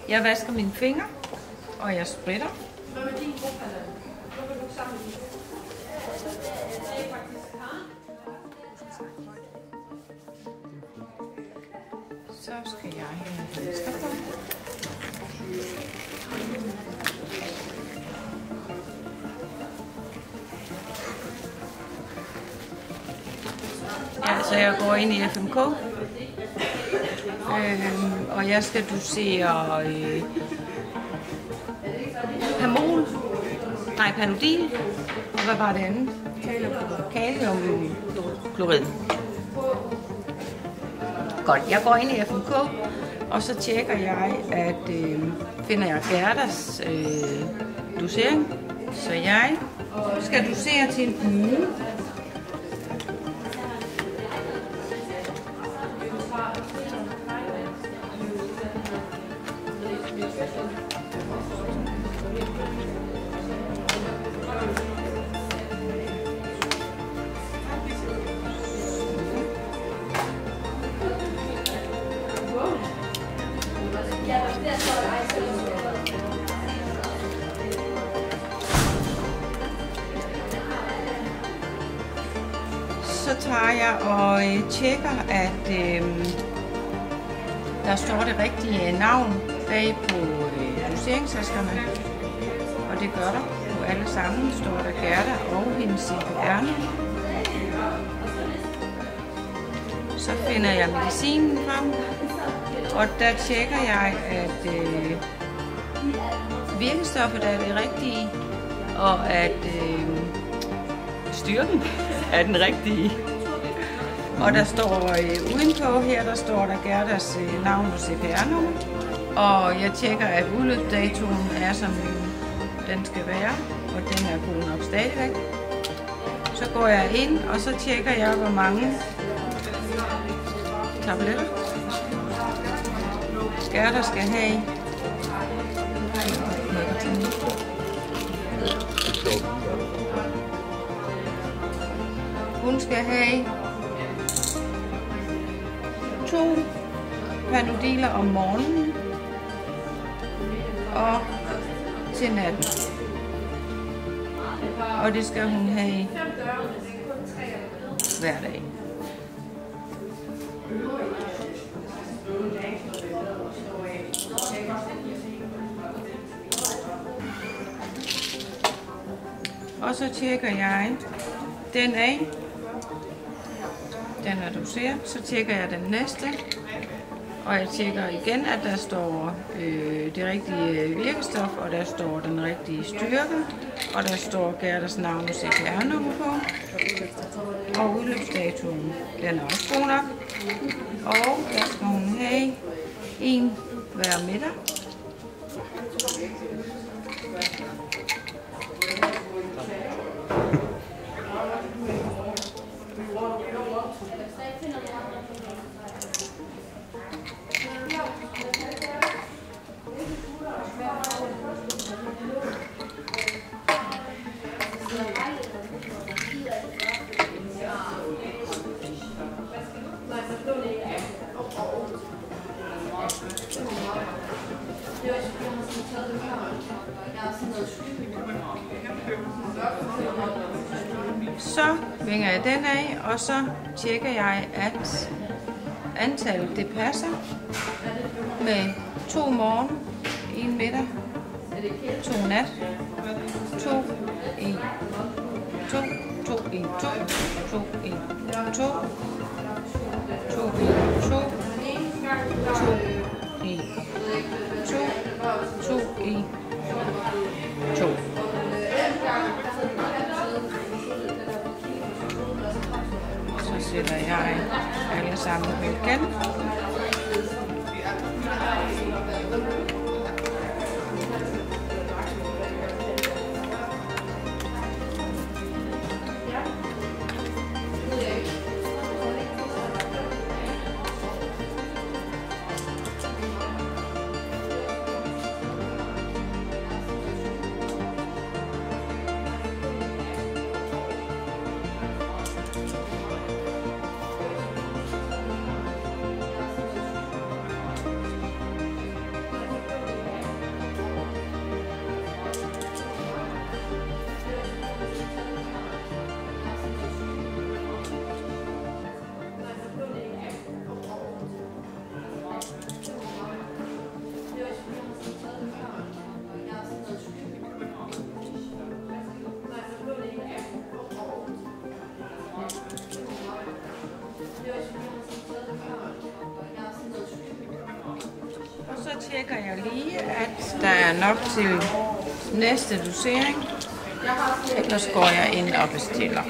Jeg vasker mine fingre, og jeg spritter. Så skal jeg have en handsker på. Ja, så jeg går ind i FMK. Og jeg skal dosere Panodil, og hvad var det andet? Kaliumklorid. Godt, jeg går ind i FMK, og så tjekker jeg, at finder jeg Gerdas dosering. Så jeg skal dosere til en uge. Så tager jeg og tjekker, at der står det rigtige navn bag på doseringsaskerne. Og det gør der. På alle sammen står der Gerda og hendes CPR-nummer. Så finder jeg medicinen frem, og der tjekker jeg, at virkestoffet er det rigtige, og at styrken er den rigtige. Og der står udenpå her, der står der Gerdas navn og CPR-nummer. Og jeg tjekker, at udløbsdatoen er, som den skal være, og den er god nok stadigvæk. Så går jeg ind, og så tjekker jeg, hvor mange tabletter Gerda skal have. Hun skal have 2 Panodiler om morgenen og til natten. Og det skal hun have hver dag. Og så tjekker jeg den af. Den er doseret. Så tjekker jeg den næste. Og jeg tjekker igen, at der står det rigtige virkestof, og der står den rigtige styrke, og der står Gerdas navn og CPR-nummer på. Og udløbsdatoen, den er også god nok. Og der skal hun have en hver middag. Så vinger jeg den af, og så tjekker jeg, at antallet det passer med 2 morgen, 1 middag, 2 nat, 2, 1, 2, 2, 1, 2, 2, 1, 2, 2, 1, 2, 2, 1, 2, 2, 1, 2. Så sætter jeg alle sammen på igen. tjekker jeg lige, at der er nok til næste dosering. Ellers går jeg ind og bestiller.